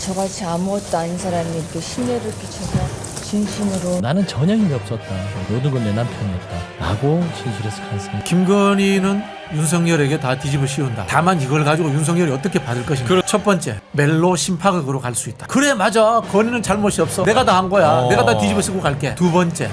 저같이 아무것도 아닌 사람이 이렇게 심려를 끼쳐서 진심으로 나는 전혀 힘이 없었다. 모든 건 내 남편이었다. 라고 진술했을 가능성이. 김건희는 윤석열에게 다 뒤집어 씌운다. 다만 이걸 가지고 윤석열이 어떻게 받을 것인가. 첫 번째, 멜로 심파극으로 갈 수 있다. 그래, 맞아. 건희는 잘못이 없어. 내가 다 한 거야. 내가 다 뒤집어 쓰고 갈게. 두 번째,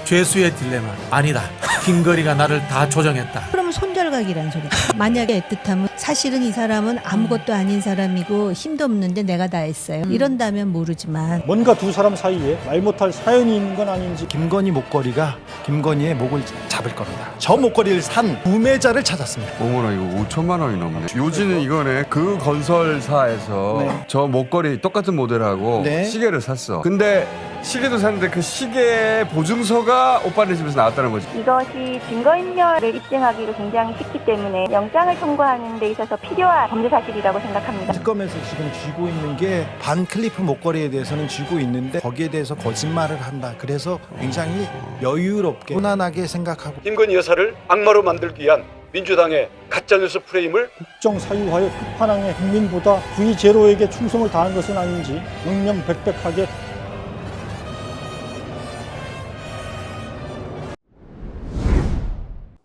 죄수의 딜레마. 아니다. 김건희가 나를 다 조정했다. 그러면 손절각이라는 소리. 만약에 애틋하면 사실은 이 사람은 아무것도 아닌 사람이고 힘도 없는데 내가 다 했어요. 이런다면 모르지만 뭔가 두 사람 사이에 말 못할 사연이 있는 건 아닌지. 김건희 목걸이가 김건희의 목을 잡을 겁니다. 저 목걸이를 산 구매자를 찾았습니다. 어머나, 이거 5천만 원이 넘네. 요지는 이거네. 그 건설사에서 네. 저 목걸이 똑같은 모델하고 네. 시계를 샀어. 근데 시계도 샀는데 그 시계 보증서가 오빠네 집에서 나왔다는 거지. 이것이 증거인멸을 입증하기로 굉장히 쉽기 때문에 영장을 청구하는 데 있어서 필요한 범죄 사실이라고 생각합니다. 특검에서 지금 쥐고 있는 게 반 클리프 목걸이에 대해서는 쥐고 있는데 거기에 대해서 거짓말을 한다. 그래서 굉장히 여유롭게 편안하게 생각하고. 김건희 여사를 악마로 만들기 위한 민주당의 가짜뉴스 프레임을 국정 사유화의 끝판왕의 국민보다 V0에게 충성을 다한 것은 아닌지 명명백백하게.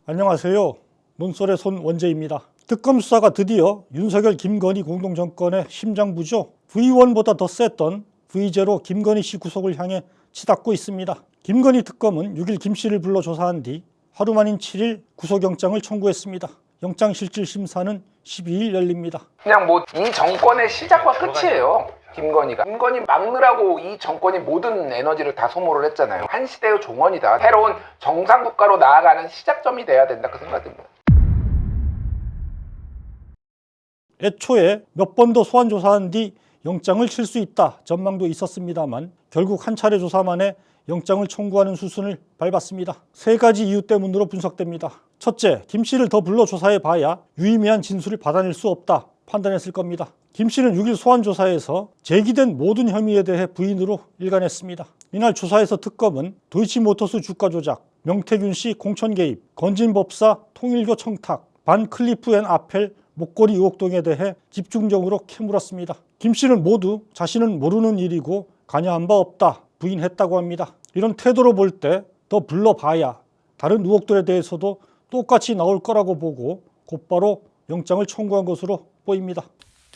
안녕하세요. 논설의 손 원재입니다. 특검 수사가 드디어 윤석열 김건희 공동정권의 심장부죠. V1보다 더 셌던 V0 김건희 씨 구속을 향해 치닫고 있습니다. 김건희 특검은 6일 김 씨를 불러 조사한 뒤 하루 만인 7일 구속영장을 청구했습니다. 영장실질심사는 12일 열립니다. 그냥 뭐 이 정권의 시작과 끝이에요. 김건희 막느라고 이 정권이 모든 에너지를 다 소모를 했잖아요. 한 시대의 종언이다. 새로운 정상국가로 나아가는 시작점이 돼야 된다, 그 생각입니다. 애초에 몇 번 더 소환 조사한 뒤 영장을 칠 수 있다 전망도 있었습니다만 결국 한 차례 조사 만에 영장을 청구하는 수순을 밟았습니다. 세 가지 이유 때문으로 분석됩니다. 첫째, 김 씨를 더 불러 조사해 봐야 유의미한 진술을 받아낼 수 없다 판단했을 겁니다. 김 씨는 6일 소환 조사에서 제기된 모든 혐의에 대해 부인으로 일관했습니다. 이날 조사에서 특검은 도이치모터스 주가 조작, 명태균 씨 공천 개입, 건진법사 통일교 청탁, 반 클리프 앤 아펠 목걸이 의혹 등에 대해 집중적으로 캐물었습니다. 김 씨는 모두 자신은 모르는 일이고 관여한 바 없다 부인했다고 합니다. 이런 태도로 볼 때 더 불러봐야 다른 의혹들에 대해서도 똑같이 나올 거라고 보고 곧바로 영장을 청구한 것으로 보입니다.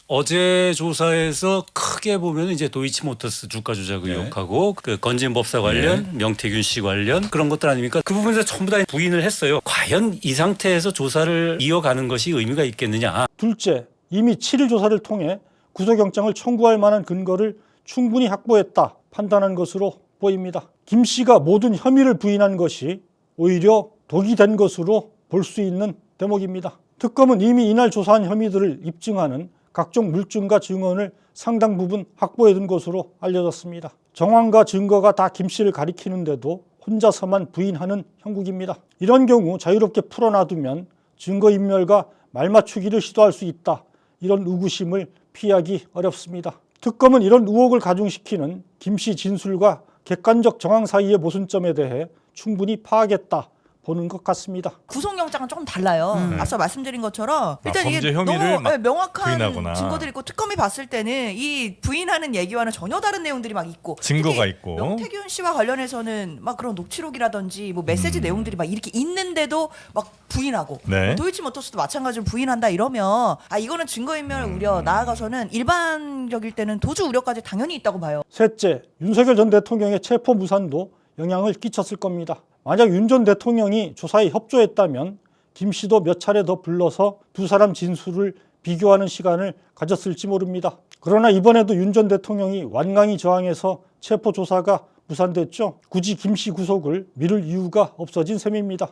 어제 조사에서 크게 보면 이제 도이치모터스 주가 조작 의혹하고 그 건진법사 관련, 명태균 씨 관련 그런 것들 아닙니까? 그 부분에서 전부 다 부인을 했어요. 과연 이 상태에서 조사를 이어가는 것이 의미가 있겠느냐. 둘째, 이미 7일 조사를 통해 구속영장을 청구할 만한 근거를 충분히 확보했다 판단한 것으로 보입니다. 김 씨가 모든 혐의를 부인한 것이 오히려 독이 된 것으로 볼 수 있는 대목입니다. 특검은 이미 이날 조사한 혐의들을 입증하는 각종 물증과 증언을 상당 부분 확보해둔 것으로 알려졌습니다. 정황과 증거가 다 김 씨를 가리키는데도 혼자서만 부인하는 형국입니다. 이런 경우 자유롭게 풀어놔두면 증거인멸과 말맞추기를 시도할 수 있다. 이런 의구심을 피하기 어렵습니다. 특검은 이런 의혹을 가중시키는 김 씨 진술과 객관적 정황 사이의 모순점에 대해 충분히 파악했다 보는 것 같습니다. 구속영장은 조금 달라요. 앞서 말씀드린 것처럼 일단 이게 너무 명확한 부인하거나. 증거들이 있고 특검이 봤을 때는 이 부인하는 얘기와는 전혀 다른 내용들이 막 있고 증거가 있고 명태균 씨와 관련해서는 막 그런 녹취록이라든지 뭐 메시지 내용들이 막 이렇게 있는데도 막 부인하고 도이치모터스도 마찬가지로 부인한다 이러면 이거는 증거인멸 우려 나아가서는 일반적일 때는 도주 우려까지 당연히 있다고 봐요. 셋째, 윤석열 전 대통령의 체포 무산도 영향을 끼쳤을 겁니다. 만약 윤 전 대통령이 조사에 협조했다면 김 씨도 몇 차례 더 불러서 두 사람 진술을 비교하는 시간을 가졌을지 모릅니다. 그러나 이번에도 윤 전 대통령이 완강히 저항해서 체포 조사가 무산됐죠. 굳이 김 씨 구속을 미룰 이유가 없어진 셈입니다.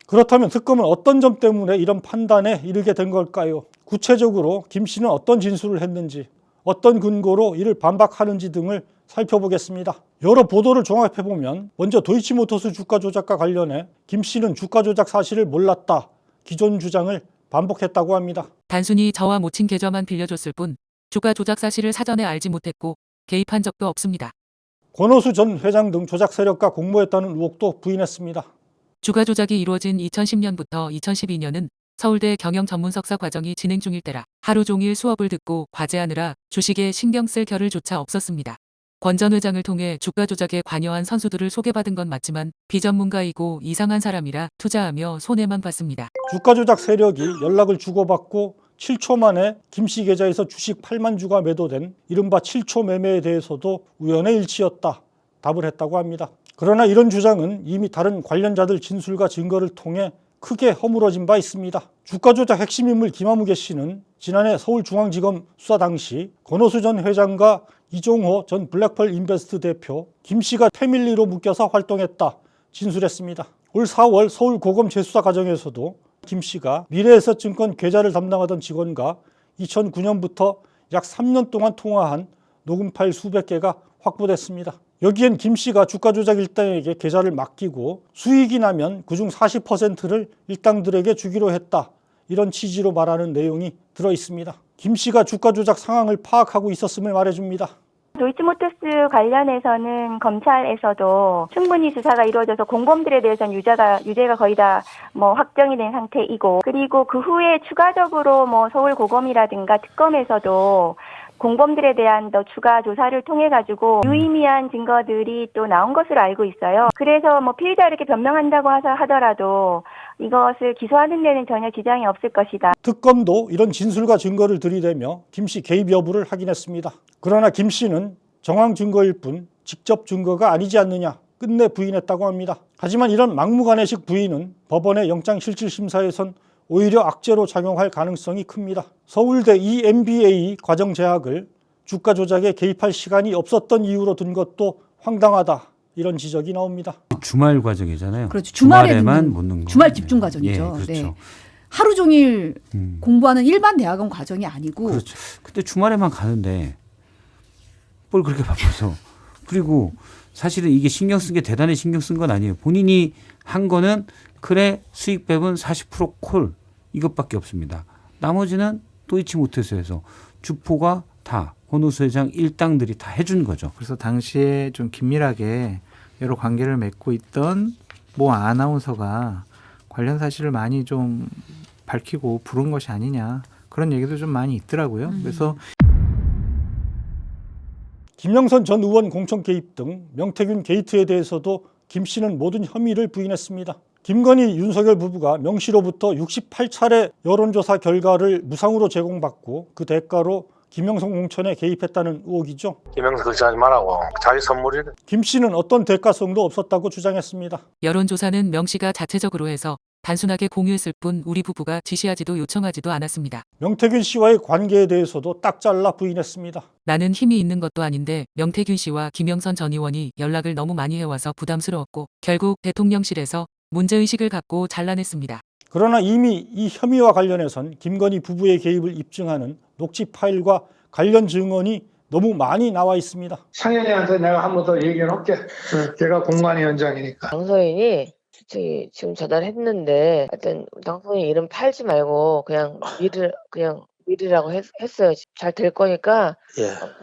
그렇다면 특검은 어떤 점 때문에 이런 판단에 이르게 된 걸까요? 구체적으로 김 씨는 어떤 진술을 했는지, 어떤 근거로 이를 반박하는지 등을 살펴보겠습니다. 여러 보도를 종합해보면 먼저 도이치모터스 주가 조작과 관련해 김 씨는 주가 조작 사실을 몰랐다 기존 주장을 반복했다고 합니다. 단순히 저와 모친 계좌만 빌려줬을 뿐 주가 조작 사실을 사전에 알지 못했고 개입한 적도 없습니다. 권오수 전 회장 등 조작 세력과 공모했다는 의혹도 부인했습니다. 주가 조작이 이루어진 2010년부터 2012년은 서울대 경영전문석사 과정이 진행 중일 때라 하루 종일 수업을 듣고 과제하느라 주식에 신경 쓸 겨를조차 없었습니다. 권 전 회장을 통해 주가 조작에 관여한 선수들을 소개받은 건 맞지만 비전문가이고 이상한 사람이라 투자하며 손해만 봤습니다. 주가 조작 세력이 연락을 주고받고 7초 만에 김씨 계좌에서 주식 8만 주가 매도된 이른바 7초 매매에 대해서도 우연의 일치였다 답을 했다고 합니다. 그러나 이런 주장은 이미 다른 관련자들 진술과 증거를 통해 크게 허물어진 바 있습니다. 주가 조작 핵심 인물 김아무개 씨는 지난해 서울중앙지검 수사 당시 권오수 전 회장과 이종호 전 블랙펄 인베스트 대표 김 씨가 패밀리로 묶여서 활동했다 진술했습니다. 올 4월 서울고검 재수사 과정에서도 김 씨가 미래에셋증권 계좌를 담당하던 직원과 2009년부터 약 3년 동안 통화한 녹음 파일 수백 개가 확보됐습니다. 여기엔 김 씨가 주가 조작 일당에게 계좌를 맡기고 수익이 나면 그중 40%를 일당들에게 주기로 했다. 이런 취지로 말하는 내용이 들어 있습니다. 김 씨가 주가 조작 상황을 파악하고 있었음을 말해줍니다. 도이치모터스 관련해서는 검찰에서도 충분히 수사가 이루어져서 공범들에 대해서는 유죄가 거의 다 확정이 된 상태이고, 그리고 그 후에 추가적으로 서울고검이라든가 특검에서도 공범들에 대한 더 추가 조사를 통해 가지고 유의미한 증거들이 또 나온 것으로 알고 있어요. 그래서 피의자 이렇게 변명한다고 하더라도 이것을 기소하는 데는 전혀 지장이 없을 것이다. 특검도 이런 진술과 증거를 들이대며 김 씨 개입 여부를 확인했습니다. 그러나 김 씨는 정황 증거일 뿐 직접 증거가 아니지 않느냐 끝내 부인했다고 합니다. 하지만 이런 막무가내식 부인은 법원의 영장실질심사에선 오히려 악재로 작용할 가능성이 큽니다. 서울대 EMBA 과정 재학을 주가 조작에 개입할 시간이 없었던 이유로 든 것도 황당하다. 이런 지적이 나옵니다. 주말 과정이잖아요. 그렇죠. 주말에만 못 넣는 거. 주말 집중 과정이죠. 예, 그렇죠. 네. 하루 종일 공부하는 일반 대학원 과정이 아니고. 그렇죠. 근데 주말에만 가는데 뭘 그렇게 바빠서. 그리고 사실은 이게 신경 쓴 게 대단히 신경 쓴 건 아니에요. 본인이 한 거는 그래 수익 배분 40% 콜 이것밖에 없습니다. 나머지는 도이치모터스에서 주포가 다 권오수 회장 일당들이 다 해준 거죠. 그래서 당시에 좀 긴밀하게 여러 관계를 맺고 있던 모 아나운서가 관련 사실을 많이 좀 밝히고 부른 것이 아니냐 그런 얘기도 좀 많이 있더라고요. 그래서 김영선 전 의원 공천 개입 등 명태균 게이트에 대해서도 김 씨는 모든 혐의를 부인했습니다. 김건희, 윤석열 부부가 명 씨로부터 68차례 여론조사 결과를 무상으로 제공받고 그 대가로 김영선 공천에 개입했다는 의혹이죠. 김영선 그렇게 하지 말라고. 자기 선물이래. 김 씨는 어떤 대가성도 없었다고 주장했습니다. 여론조사는 명 씨가 자체적으로 해서 단순하게 공유했을 뿐 우리 부부가 지시하지도 요청하지도 않았습니다. 명태균 씨와의 관계에 대해서도 딱 잘라 부인했습니다. 나는 힘이 있는 것도 아닌데 명태균 씨와 김영선 전 의원이 연락을 너무 많이 해와서 부담스러웠고 결국 대통령실에서 문제의식을 갖고 잘라냈습니다. 그러나 이미 이 혐의와 관련해선 김건희 부부의 개입을 입증하는 녹취 파일과 관련 증언이 너무 많이 나와 있습니다. 상현이한테 내가 한 번 더 얘기를 할게. 걔가 공관위원장이니까. 당선인이 솔직히 지금 전화했는데 하여튼 당선인 이름 팔지 말고 그냥 미르라고 했어요. 잘 될 거니까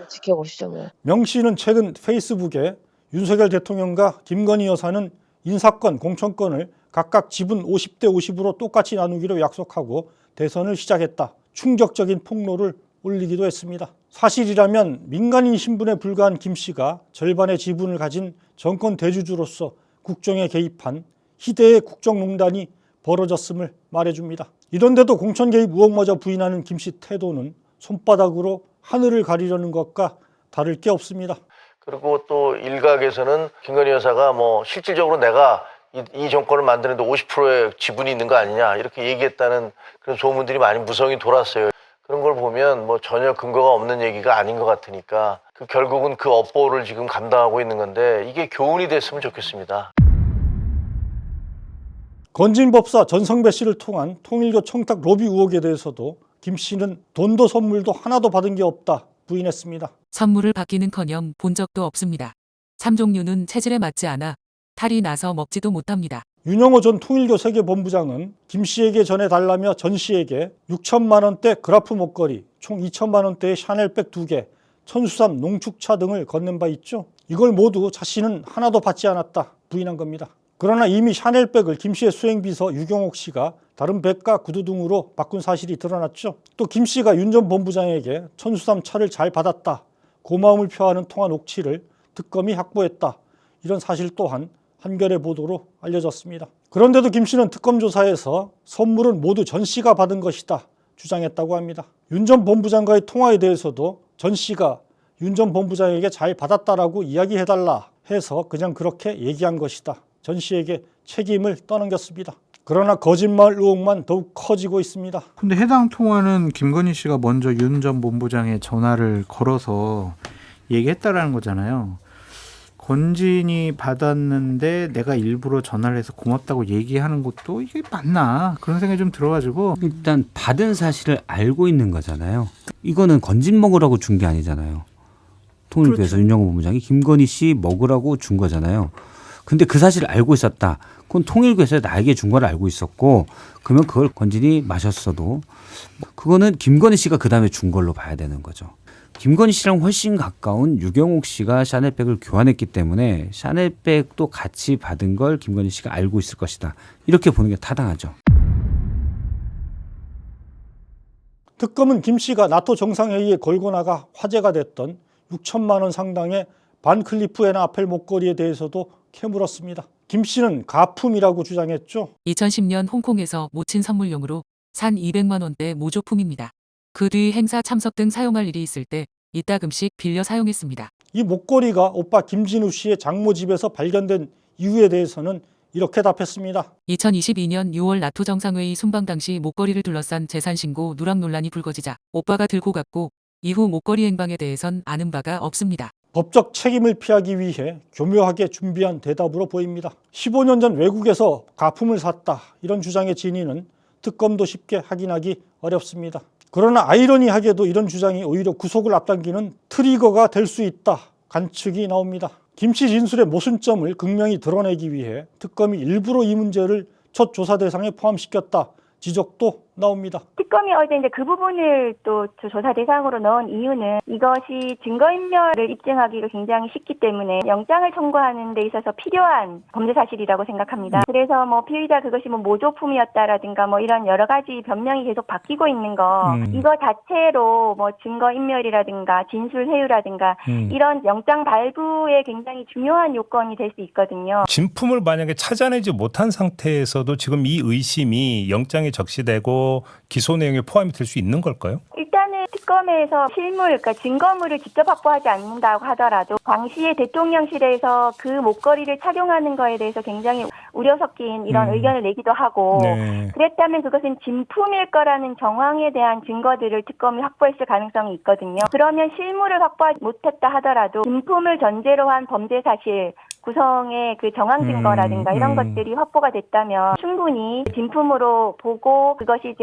지켜보시죠. 뭐. 명 씨는 최근 페이스북에 윤석열 대통령과 김건희 여사는 인사권, 공천권을 각각 지분 50대 50으로 똑같이 나누기로 약속하고 대선을 시작했다. 충격적인 폭로를 올리기도 했습니다. 사실이라면 민간인 신분에 불과한 김 씨가 절반의 지분을 가진 정권 대주주로서 국정에 개입한 희대의 국정농단이 벌어졌음을 말해줍니다. 이런데도 공천 개입 의혹마저 부인하는 김 씨 태도는 손바닥으로 하늘을 가리려는 것과 다를 게 없습니다. 그리고 또 일각에서는 김건희 여사가 실질적으로 내가 이 정권을 만드는데 50%의 지분이 있는 거 아니냐 이렇게 얘기했다는 그런 소문들이 많이 무성히 돌았어요. 그런 걸 보면 전혀 근거가 없는 얘기가 아닌 것 같으니까 결국은 그 업보를 지금 감당하고 있는 건데 이게 교훈이 됐으면 좋겠습니다. 건진법사 전성배 씨를 통한 통일교 청탁 로비 의혹에 대해서도 김 씨는 돈도 선물도 하나도 받은 게 없다 부인했습니다. 선물을 받기는커녕 본 적도 없습니다. 3종류는 체질에 맞지 않아 탈이 나서 먹지도 못합니다. 윤영호 전 통일교 세계본부장은 김 씨에게 전해달라며 전 씨에게 6천만 원대 그라프 목걸이, 총 2천만 원대의 샤넬백 2개, 천수삼 농축차 등을 건넨 바 있죠. 이걸 모두 자신은 하나도 받지 않았다 부인한 겁니다. 그러나 이미 샤넬백을 김 씨의 수행비서 유경옥 씨가 다른 백과 구두 등으로 바꾼 사실이 드러났죠. 또 김 씨가 윤 전 본부장에게 천수삼 차를 잘 받았다, 고마움을 표하는 통화 녹취를 특검이 확보했다, 이런 사실 또한 한겨레 보도로 알려졌습니다. 그런데도 김 씨는 특검 조사에서 선물은 모두 전 씨가 받은 것이다 주장했다고 합니다. 윤 전 본부장과의 통화에 대해서도 전 씨가 윤 전 본부장에게 잘 받았다라고 이야기해달라 해서 그냥 그렇게 얘기한 것이다, 전 씨에게 책임을 떠넘겼습니다. 그러나 거짓말 의혹만 더욱 커지고 있습니다. 근데 해당 통화는 김건희 씨가 먼저 윤 전 본부장에 전화를 걸어서 얘기했다라는 거잖아요. 건진이 받았는데 내가 일부러 전화를 해서 고맙다고 얘기하는 것도 이게 맞나 그런 생각이 좀 들어가지고. 일단 받은 사실을 알고 있는 거잖아요. 이거는 건진 먹으라고 준 게 아니잖아요. 통일부에서 그렇죠. 윤영호 본부장이 김건희 씨 먹으라고 준 거잖아요. 근데 그 사실을 알고 있었다. 그건 통일부에서 나에게 준 걸 알고 있었고, 그러면 그걸 건진이 마셨어도 그거는 김건희 씨가 그 다음에 준 걸로 봐야 되는 거죠. 김건희 씨랑 훨씬 가까운 유경옥 씨가 샤넬백을 교환했기 때문에 샤넬백도 같이 받은 걸 김건희 씨가 알고 있을 것이다, 이렇게 보는 게 타당하죠. 특검은 김 씨가 나토 정상회의에 걸고 나가 화제가 됐던 6천만 원 상당의 반클리프 앤 아펠 목걸이에 대해서도 캐물었습니다. 김 씨는 가품이라고 주장했죠. 2010년 홍콩에서 모친 선물용으로 산 200만 원대 모조품입니다. 그 뒤 행사 참석 등 사용할 일이 있을 때 이따금씩 빌려 사용했습니다. 이 목걸이가 오빠 김진우 씨의 장모 집에서 발견된 이유에 대해서는 이렇게 답했습니다. 2022년 6월 나토 정상회의 순방 당시 목걸이를 둘러싼 재산신고 누락 논란이 불거지자 오빠가 들고 갔고, 이후 목걸이 행방에 대해선 아는 바가 없습니다. 법적 책임을 피하기 위해 교묘하게 준비한 대답으로 보입니다. 15년 전 외국에서 가품을 샀다, 이런 주장의 진위는 특검도 쉽게 확인하기 어렵습니다. 그러나 아이러니하게도 이런 주장이 오히려 구속을 앞당기는 트리거가 될 수 있다, 관측이 나옵니다. 김 씨 진술의 모순점을 극명히 드러내기 위해 특검이 일부러 이 문제를 첫 조사 대상에 포함시켰다, 지적도 나옵니다. 특검이 어제 이제 그 부분을 또 조사 대상으로 넣은 이유는 이것이 증거인멸을 입증하기가 굉장히 쉽기 때문에 영장을 청구하는 데 있어서 필요한 범죄 사실이라고 생각합니다. 그래서 뭐 피의자 그것이 뭐 모조품이었다라든가 뭐 이런 여러 가지 변명이 계속 바뀌고 있는 거, 이거 자체로 뭐 증거인멸이라든가 진술 회유라든가 이런 영장 발부에 굉장히 중요한 요건이 될 수 있거든요. 진품을 만약에 찾아내지 못한 상태에서도 지금 이 의심이 영장에 적시되고 기소 내용에 포함이 될 수 있는 걸까요? 일단은 특검에서 실물, 그러니까 증거물을 직접 확보하지 않는다고 하더라도 당시에 대통령실에서 그 목걸이를 착용하는 거에 대해서 굉장히 우려 섞인 이런 의견을 내기도 하고, 네. 그랬다면 그것은 진품일 거라는 정황에 대한 증거들을 특검이 확보했을 가능성이 있거든요. 그러면 실물을 확보하지 못했다 하더라도 진품을 전제로 한 범죄 사실 구성의 그 정황 증거라든가 이런 것들이 확보가 됐다면 충분히 진품으로 보고 그것이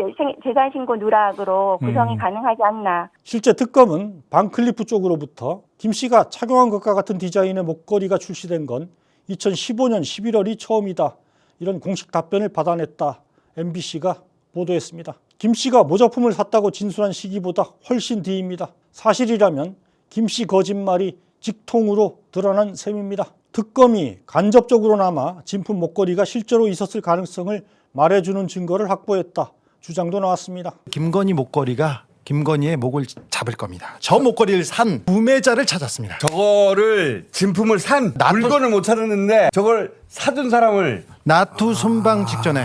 재산신고 누락으로 구성이 가능하지 않나. 실제 특검은 반클리프 쪽으로부터 김 씨가 착용한 것과 같은 디자인의 목걸이가 출시된 건 2015년 11월이 처음이다, 이런 공식 답변을 받아냈다, MBC가 보도했습니다. 김 씨가 모조품을 샀다고 진술한 시기보다 훨씬 뒤입니다. 사실이라면 김 씨 거짓말이 직통으로 드러난 셈입니다. 특검이 간접적으로나마 진품 목걸이가 실제로 있었을 가능성을 말해주는 증거를 확보했다, 주장도 나왔습니다. 김건희 목걸이가 김건희의 목을 잡을 겁니다. 저 목걸이를 산 구매자를 찾았습니다. 저거를 진품을 산 물건을 못 찾았는데 저걸 사둔 사람을 나토 순방 직전에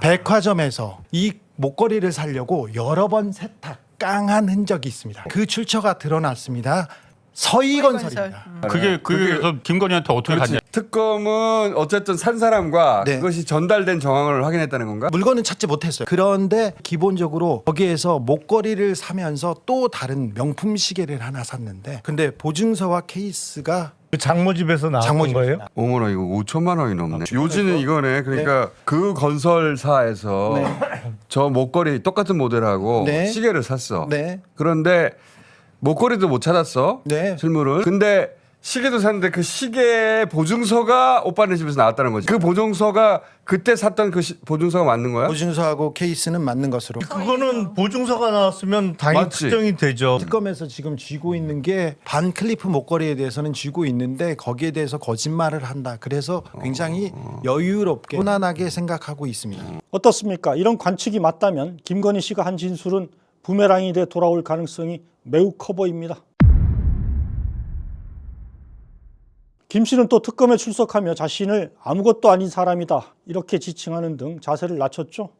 백화점에서 이 목걸이를 사려고 여러 번 세탁 깡한 흔적이 있습니다. 그 출처가 드러났습니다. 서희건설입니다. 그게 김건희한테 어떻게 갔냐? 특검은 어쨌든 산 사람과 그것이 전달된 정황을 확인했다는 건가? 물건은 찾지 못했어요. 그런데 기본적으로 거기에서 목걸이를 사면서 또 다른 명품 시계를 하나 샀는데, 근데 보증서와 케이스가 그 장모 집에서 나온 거예요? 어머나, 이거 5천만 원이 넘네. 요지는 이거네. 그러니까 그 건설사에서 저 목걸이 똑같은 모델하고 시계를 샀어. 그런데 목걸이도 못 찾았어. 실물을. 근데 시계도 샀는데 그 시계 보증서가 오빠네 집에서 나왔다는 거지. 그 보증서가 그때 샀던 그 보증서가 맞는 거야? 보증서하고 케이스는 맞는 것으로. 그거는 보증서가 나왔으면 당연히 맞지? 특정이 되죠. 특검에서 지금 쥐고 있는 게 반 클리프 목걸이에 대해서는 쥐고 있는데 거기에 대해서 거짓말을 한다. 그래서 굉장히 여유롭게 편안하게 생각하고 있습니다. 어떻습니까? 이런 관측이 맞다면 김건희 씨가 한 진술은 부메랑이 돼 돌아올 가능성이 매우 커 보입니다. 김 씨는 또 특검에 출석하며 자신을 아무것도 아닌 사람이다 이렇게 지칭하는 등 자세를 낮췄죠.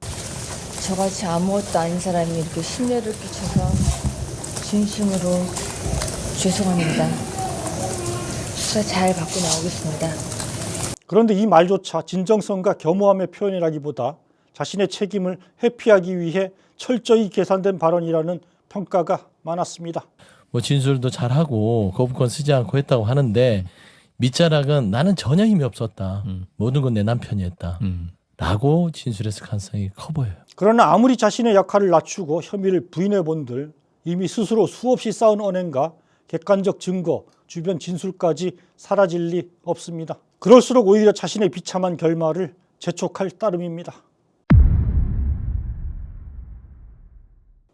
저같이 아무것도 아닌 사람이 이렇게 심려를 끼쳐서 진심으로 죄송합니다. 수사 잘 받고 나오겠습니다. 그런데 이 말조차 진정성과 겸허함의 표현이라기보다 자신의 책임을 회피하기 위해 철저히 계산된 발언이라는 평가가 많았습니다. 뭐 진술도 잘하고 거부권 쓰지 않고 했다고 하는데 밑자락은 나는 전혀 힘이 없었다. 모든 건 내 남편이었다. 라고 진술했을 가능성이 커 보여요. 그러나 아무리 자신의 역할을 낮추고 혐의를 부인해 본들 이미 스스로 수없이 쌓은 언행과 객관적 증거, 주변 진술까지 사라질 리 없습니다. 그럴수록 오히려 자신의 비참한 결말을 재촉할 따름입니다.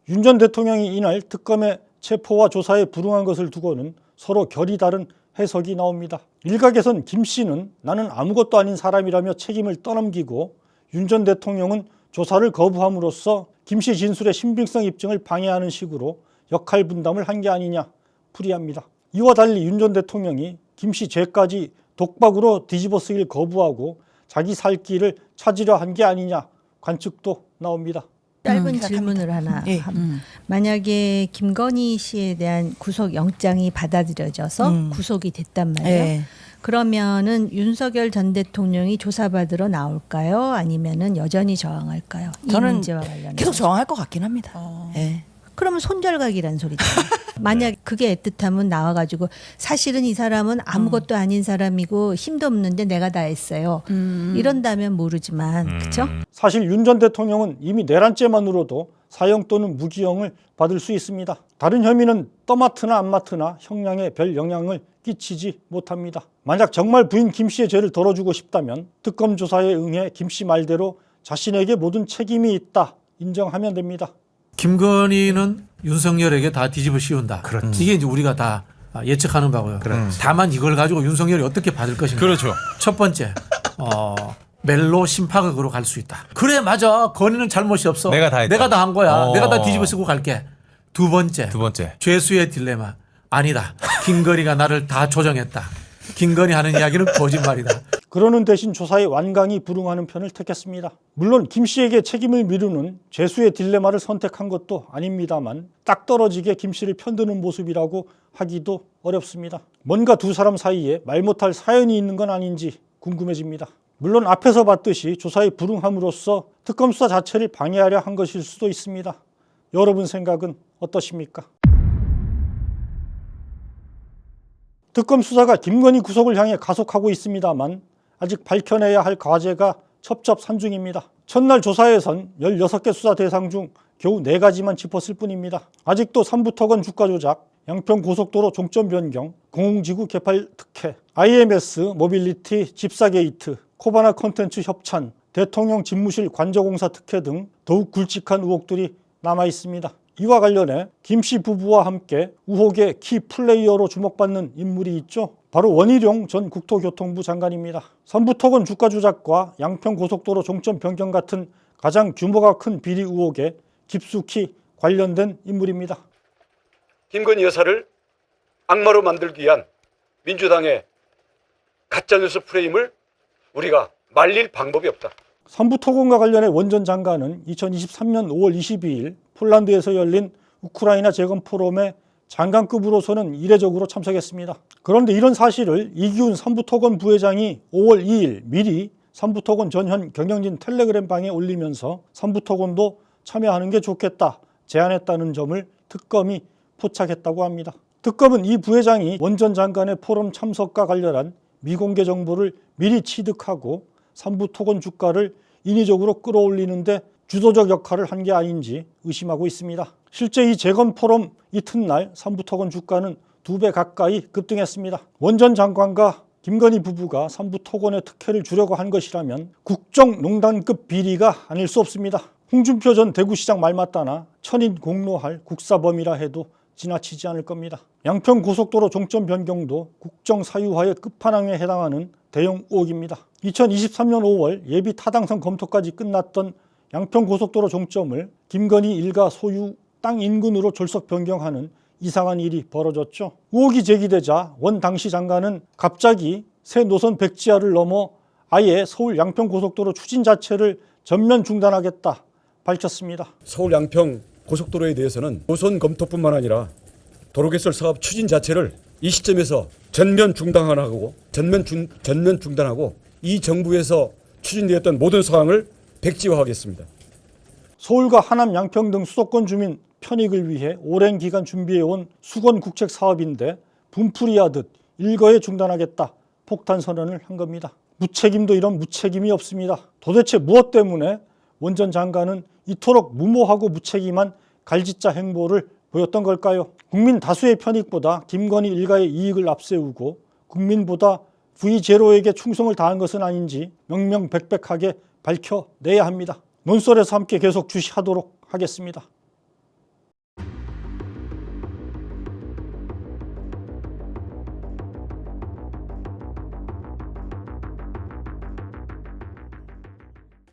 윤 전 대통령이 이날 특검의 체포와 조사에 불응한 것을 두고는 서로 결이 다른 해석이 나옵니다. 일각에선 김 씨는 나는 아무것도 아닌 사람이라며 책임을 떠넘기고 윤 전 대통령은 조사를 거부함으로써 김 씨 진술의 신빙성 입증을 방해하는 식으로 역할 분담을 한 게 아니냐 풀이합니다. 이와 달리 윤 전 대통령이 김 씨 죄까지 독박으로 뒤집어 쓰기를 거부하고 자기 살 길을 찾으려 한 게 아니냐 관측도 나옵니다. 짧은 질문을 하나. 만약에 김건희 씨에 대한 구속영장이 받아들여져서 구속이 됐단 말이에요. 그러면은 윤석열 전 대통령이 조사받으러 나올까요? 아니면은 여전히 저항할까요? 저는 이 문제와 관련해서. 계속 저항할 것 같긴 합니다. 예. 그러면 손절각이란 소리죠. 만약 그게 애틋하면 나와가지고 사실은 이 사람은 아무것도 아닌 사람이고 힘도 없는데 내가 다 했어요. 이런다면 모르지만 그렇죠? 사실 윤 전 대통령은 이미 내란죄만으로도 사형 또는 무기형을 받을 수 있습니다. 다른 혐의는 떠맡으나 안 맡으나 형량에 별 영향을 끼치지 못합니다. 만약 정말 부인 김 씨의 죄를 덜어주고 싶다면 특검 조사에 응해 김 씨 말대로 자신에게 모든 책임이 있다 인정하면 됩니다. 김건희는 윤석열에게 다 뒤집어 씌운다. 이게 이제 우리가 다 예측하는 바고요. 다만 이걸 가지고 윤석열이 어떻게 받을 것인가. 그렇죠. 첫 번째, 멜로 심파극으로 갈 수 있다. 그래 맞아. 건희는 잘못이 없어. 내가 다 했다. 내가 다 한 거야. 내가 다 뒤집어 쓰고 갈게. 두 번째, 죄수의 딜레마. 아니다. 김건희가 나를 다 조정했다. 김건희 하는 이야기는 거짓말이다. 그러는 대신 조사에 완강히 불응하는 편을 택했습니다. 물론 김 씨에게 책임을 미루는 죄수의 딜레마를 선택한 것도 아닙니다만 딱 떨어지게 김 씨를 편드는 모습이라고 하기도 어렵습니다. 뭔가 두 사람 사이에 말 못할 사연이 있는 건 아닌지 궁금해집니다. 물론 앞에서 봤듯이 조사에 불응함으로써 특검 수사 자체를 방해하려 한 것일 수도 있습니다. 여러분 생각은 어떠십니까? 특검 수사가 김건희 구속을 향해 가속하고 있습니다만 아직 밝혀내야 할 과제가 첩첩산중입니다. 첫날 조사에선 16개 수사 대상 중 겨우 4가지만 짚었을 뿐입니다. 아직도 삼부토건 주가 조작, 양평고속도로 종점 변경, 공공지구 개발 특혜, IMS 모빌리티 집사 게이트, 코바나 콘텐츠 협찬, 대통령 집무실 관저공사 특혜 등 더욱 굵직한 의혹들이 남아 있습니다. 이와 관련해 김 씨 부부와 함께 의혹의 키 플레이어로 주목받는 인물이 있죠. 바로 원희룡 전 국토교통부 장관입니다. 삼부토건 주가 조작과 양평고속도로 종점 변경 같은 가장 규모가 큰 비리 의혹에 깊숙이 관련된 인물입니다. 김건희 여사를 악마로 만들기 위한 민주당의 가짜뉴스 프레임을 우리가 말릴 방법이 없다. 삼부토건과 관련해 원 전 장관은 2023년 5월 22일 폴란드에서 열린 우크라이나 재건 포럼에 장관급으로서는 이례적으로 참석했습니다. 그런데 이런 사실을 이기훈 삼부토건 부회장이 5월 2일 미리 삼부토건 전현 경영진 텔레그램 방에 올리면서 삼부토건도 참여하는 게 좋겠다 제안했다는 점을 특검이 포착했다고 합니다. 특검은 이 부회장이 원 전 장관의 포럼 참석과 관련한 미공개 정보를 미리 취득하고 삼부토건 주가를 인위적으로 끌어올리는데 주도적 역할을 한 게 아닌지 의심하고 있습니다. 실제 이 재건 포럼 이튿날 삼부토건 주가는 2배 가까이 급등했습니다. 원 전 장관과 김건희 부부가 삼부토건의 특혜를 주려고 한 것이라면 국정농단급 비리가 아닐 수 없습니다. 홍준표 전 대구시장 말 맞다나 천인 공로할 국사범이라 해도 지나치지 않을 겁니다. 양평 고속도로 종점 변경도 국정사유화의 끝판왕에 해당하는 대형 의혹입니다. 2023년 5월 예비 타당성 검토까지 끝났던 양평 고속도로 종점을 김건희 일가 소유 땅 인근으로 졸속 변경하는 이상한 일이 벌어졌죠. 의혹이 제기되자 원 당시 장관은 갑자기 새 노선 백지화를 넘어 아예 서울 양평 고속도로 추진 자체를 전면 중단하겠다 밝혔습니다. 서울 양평 고속도로에 대해서는 노선 검토뿐만 아니라 도로 개설 사업 추진 자체를 이 시점에서 전면 중단하고 이 정부에서 추진되었던 모든 사항을 백지화하겠습니다. 서울과 하남, 양평 등 수도권 주민 편익을 위해 오랜 기간 준비해온 수건국책 사업인데 분풀이하듯 일거에 중단하겠다 폭탄 선언을 한 겁니다. 무책임도 이런 무책임이 없습니다. 도대체 무엇 때문에 원 전 장관은 이토록 무모하고 무책임한 갈짓자 행보를 보였던 걸까요? 국민 다수의 편익보다 김건희 일가의 이익을 앞세우고 국민보다 V0에게 충성을 다한 것은 아닌지 명명백백하게 밝혀내야 합니다. 논설에서 함께 계속 주시하도록 하겠습니다.